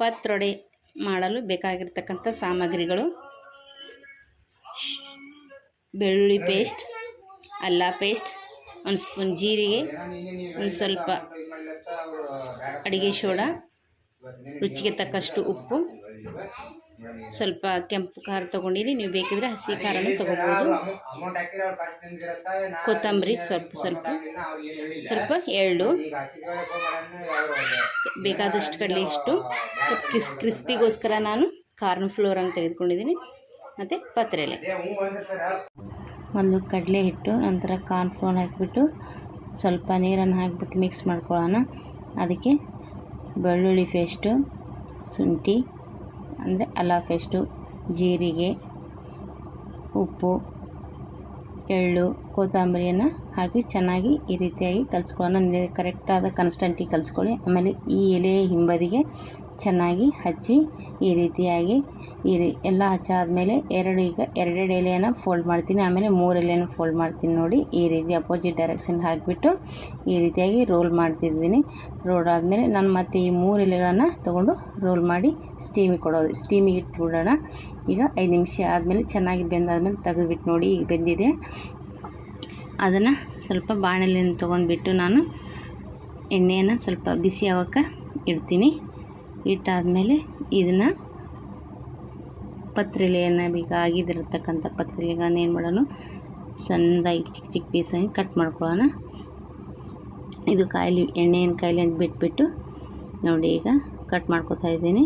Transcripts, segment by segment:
ಪತ್ರೊಡೆ ಮಾಡಲು ಬೇಕಾಗಿರ್ತಕ್ಕಂಥ ಸಾಮಗ್ರಿಗಳು: ಬೆಳ್ಳುಳ್ಳಿ ಪೇಸ್ಟ್, ಅಲ್ಲ ಪೇಸ್ಟ್, 1 ಸ್ಪೂನ್ ಜೀರಿಗೆ, ಒಂದು ಸ್ವಲ್ಪ ಅಡಿಗೆ ಸೋಡಾ, ರುಚಿಗೆ ತಕ್ಕಷ್ಟು ಉಪ್ಪು, ಸ್ವಲ್ಪ ಕೆಂಪು ಖಾರ ತೊಗೊಂಡಿನಿ. ನೀವು ಬೇಕಿದ್ರೆ ಹಸಿ ಖಾರನೂ ತೊಗೋಬೋದು. ಕೊತ್ತಂಬರಿ ಸ್ವಲ್ಪ ಎಳ್ಳು, ಬೇಕಾದಷ್ಟು ಕಡಲೆ ಇಷ್ಟು. ಸ್ವಲ್ಪ ಕ್ರಿಸ್ಪಿಗೋಸ್ಕರ ನಾನು ಕಾರ್ನ್ ಫ್ಲೋರನ್ನು ತೆಗೆದುಕೊಂಡಿದ್ದೀನಿ, ಮತ್ತು ಪತ್ರೆಲೆ. ಮೊದಲು ಕಡಲೆ ಹಿಟ್ಟು, ನಂತರ ಕಾರ್ನ್ ಫ್ಲೋರ್ ಹಾಕಿಬಿಟ್ಟು ಸ್ವಲ್ಪ ನೀರನ್ನು ಹಾಕಿಬಿಟ್ಟು ಮಿಕ್ಸ್ ಮಾಡ್ಕೊಳ್ಳೋಣ. ಅದಕ್ಕೆ ಬೆಳ್ಳುಳ್ಳಿ ಪೇಸ್ಟು, ಶುಂಠಿ ಅಂದರೆ ಅಲ್ಲ ಪೇಸ್ಟು, ಜೀರಿಗೆ, ಉಪ್ಪು, ಎಳ್ಳು, ಕೊತ್ತಂಬರಿಯನ್ನು ಹಾಕಿ ಚೆನ್ನಾಗಿ ಈ ರೀತಿಯಾಗಿ ಕಲಿಸ್ಕೊಳ್ಳೋಣ. ಕರೆಕ್ಟಾದ ಕನ್ಸಿಸ್ಟೆಂಟಿಗೆ ಕಲಿಸ್ಕೊಳ್ಳಿ. ಆಮೇಲೆ ಈ ಎಲೆ ಹಿಂಬದಿಗೆ ಚೆನ್ನಾಗಿ ಹಚ್ಚಿ ಈ ರೀತಿಯಾಗಿ ಎಲ್ಲ ಹಚ್ಚಾದಮೇಲೆ ಎರಡು ಎಲೆಯನ್ನು ಫೋಲ್ಡ್ ಮಾಡ್ತೀನಿ. ಆಮೇಲೆ 3 ಎಲೆಯನ್ನು ಫೋಲ್ಡ್ ಮಾಡ್ತೀನಿ. ನೋಡಿ, ಈ ರೀತಿ ಅಪೋಸಿಟ್ ಡೈರೆಕ್ಷನ್ ಹಾಕಿಬಿಟ್ಟು ಈ ರೀತಿಯಾಗಿ ರೋಲ್ ಮಾಡ್ತಿದ್ದೀನಿ. ರೋಲ್ ಆದಮೇಲೆ ನಾನು ಮತ್ತೆ ಈ 3 ಎಲೆಗಳನ್ನು ತೊಗೊಂಡು ರೋಲ್ ಮಾಡಿ ಸ್ಟೀಮಿಗೆ ಇಟ್ಬಿಡೋಣ. ಈಗ 5 ನಿಮಿಷ ಆದಮೇಲೆ ಚೆನ್ನಾಗಿ ಬೆಂದಾದ್ಮೇಲೆ ತೆಗೆದುಬಿಟ್ಟು ನೋಡಿ, ಈಗ ಬೆಂದಿದೆ. ಅದನ್ನು ಸ್ವಲ್ಪ ಬಾಣಲೆಯನ್ನು ತೊಗೊಂಡ್ಬಿಟ್ಟು ನಾನು ಎಣ್ಣೆಯನ್ನು ಸ್ವಲ್ಪ ಬಿಸಿ ಆಗೋಕ್ಕೆ ಇಡ್ತೀನಿ. ಇಟ್ಟಾದಮೇಲೆ ಇದನ್ನು ಪತ್ರೆಲೆಯನ್ನು ಆಗಿದಿರತಕ್ಕಂಥ ಪತ್ರೆಲೆಗಳನ್ನು ಏನು ಮಾಡೋಣ, ಸಣ್ಣದಾಗಿ ಚಿಕ್ಕ ಚಿಕ್ಕ ಪೀಸಾಗಿ ಕಟ್ ಮಾಡ್ಕೊಳ್ಳೋಣ. ಇದು ಎಣ್ಣೆಯನ್ನು ಕಾಯಿಲೆ ಅಂತ ಬಿಟ್ಬಿಟ್ಟು ನೋಡಿ, ಈಗ ಕಟ್ ಮಾಡ್ಕೊತಾ ಇದ್ದೀನಿ.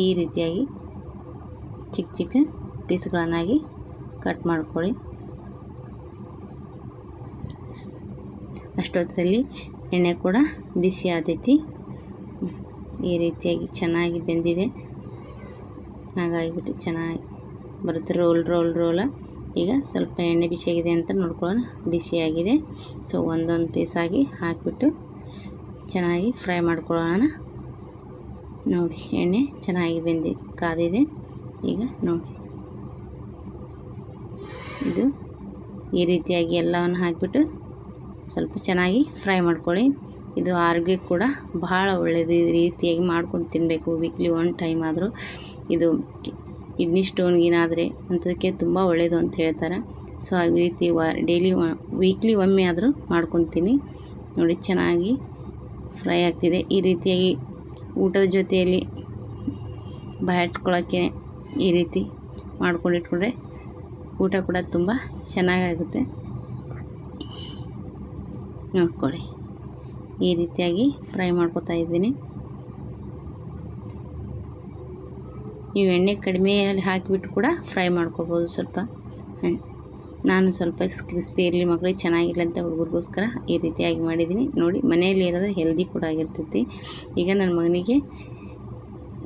ಈ ರೀತಿಯಾಗಿ ಚಿಕ್ಕ ಚಿಕ್ಕ ಪೀಸ್ಗಳನ್ನಾಗಿ ಕಟ್ ಮಾಡ್ಕೊಳ್ಳಿ. ಅಷ್ಟೊತ್ತರಲ್ಲಿ ಎಣ್ಣೆ ಕೂಡ ಬಿಸಿ ಆದೈತಿ. ಈ ರೀತಿಯಾಗಿ ಚೆನ್ನಾಗಿ ಬೆಂದಿದೆ. ಹಾಗಾಗಿಬಿಟ್ಟು ಚೆನ್ನಾಗಿ ಬರುತ್ತೆ ರೋಲ. ಈಗ ಸ್ವಲ್ಪ ಎಣ್ಣೆ ಬಿಸಿಯಾಗಿದೆ ಅಂತ ನೋಡ್ಕೊಳ್ಳೋಣ. ಬಿಸಿಯಾಗಿದೆ. ಸೊ ಒಂದೊಂದು ಪೀಸಾಗಿ ಹಾಕಿಬಿಟ್ಟು ಚೆನ್ನಾಗಿ ಫ್ರೈ ಮಾಡ್ಕೊಳ್ಳೋಣ. ನೋಡಿ, ಎಣ್ಣೆ ಚೆನ್ನಾಗಿ ಕಾದಿದೆ. ಈಗ ನೋಡಿ, ಇದು ಈ ರೀತಿಯಾಗಿ ಎಲ್ಲವನ್ನು ಹಾಕಿಬಿಟ್ಟು ಸ್ವಲ್ಪ ಚೆನ್ನಾಗಿ ಫ್ರೈ ಮಾಡ್ಕೊಳ್ಳಿ. ಇದು ಆರೋಗ್ಯಕ್ಕೆ ಕೂಡ ಬಹಳ ಒಳ್ಳೆಯದು. ಈ ರೀತಿಯಾಗಿ ಮಾಡ್ಕೊಂಡು ತಿನ್ನಬೇಕು ವೀಕ್ಲಿ 1 ಟೈಮ್ ಆದರೂ. ಇದು ಕಿಡ್ನಿ ಸ್ಟೋನ್ಗೇನಾದರೆ ಅಂಥದಕ್ಕೆ ತುಂಬ ಒಳ್ಳೆಯದು ಅಂತ ಹೇಳ್ತಾರೆ. ಸೊ ಆ ರೀತಿ ವೀಕ್ಲಿ ಒಮ್ಮೆ ಆದರೂ ಮಾಡ್ಕೊತೀನಿ. ನೋಡಿ, ಚೆನ್ನಾಗಿ ಫ್ರೈ ಆಗ್ತಿದೆ. ಈ ರೀತಿಯಾಗಿ ಊಟದ ಜೊತೆಯಲ್ಲಿ ಬಾಯಿಡ್ಸ್ಕೊಳ್ಳೋಕ್ಕೆ ಈ ರೀತಿ ಮಾಡ್ಕೊಂಡಿಟ್ಕೊಂಡ್ರೆ ಊಟ ಕೂಡ ತುಂಬ ಚೆನ್ನಾಗಾಗುತ್ತೆ. ನೋಡ್ಕೊಳ್ಳಿ, ಈ ರೀತಿಯಾಗಿ ಫ್ರೈ ಮಾಡ್ಕೊತಾ ಇದ್ದೀನಿ. ನೀವು ಎಣ್ಣೆ ಕಡಿಮೆಯಲ್ಲಿ ಹಾಕಿಬಿಟ್ಟು ಕೂಡ ಫ್ರೈ ಮಾಡ್ಕೋಬೋದು. ಸ್ವಲ್ಪ ನಾನು ಸ್ವಲ್ಪ ಕ್ರಿಸ್ಪಿ ಇರಲಿ, ಮಕ್ಕಳಿಗೆ ಚೆನ್ನಾಗಿರಲಿ ಅಂತ ಹುಡುಗರಿಗೋಸ್ಕರ ಈ ರೀತಿಯಾಗಿ ಮಾಡಿದ್ದೀನಿ. ನೋಡಿ, ಮನೆಯಲ್ಲಿ ಇರೋದ್ರೆ ಹೆಲ್ದಿ ಕೂಡ ಆಗಿರ್ತೈತಿ. ಈಗ ನನ್ನ ಮಗನಿಗೆ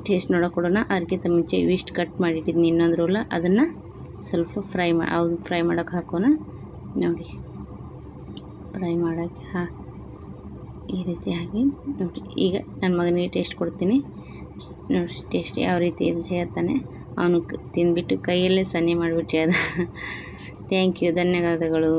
ಟೇಸ್ಟ್ ನೋಡೋಕೆ ಕೊಡೋಣ. ಅದಕ್ಕಿಂತ ಮುಂಚೆ ಇವಿಷ್ಟು ಕಟ್ ಮಾಡಿಟ್ಟಿದ್ದೀನಿ ಇನ್ನೊಂದು ರೋಲ, ಅದನ್ನು ಸ್ವಲ್ಪ ಫ್ರೈ ಮಾಡೋಕೆ ಹಾಕೋಣ. ನೋಡಿ, ಫ್ರೈ ಮಾಡೋಕ್ಕೆ ಈ ರೀತಿಯಾಗಿ ನೋಡಿ. ಈಗ ನನ್ನ ಮಗನಿಗೆ ಟೇಸ್ಟ್ ಕೊಡ್ತೀನಿ. ನೋಡಿ, ಟೇಸ್ಟ್ ಯಾವ ರೀತಿ ಅಂತ ಹೇಳ್ತಾನೆ. ಅವನು ತಿಂದ್ಬಿಟ್ಟು ಕೈಯಲ್ಲೇ ಸನ್ನೆ ಮಾಡಿಬಿಟ್ಟೆ. ಥ್ಯಾಂಕ್ ಯು, ಧನ್ಯವಾದಗಳು.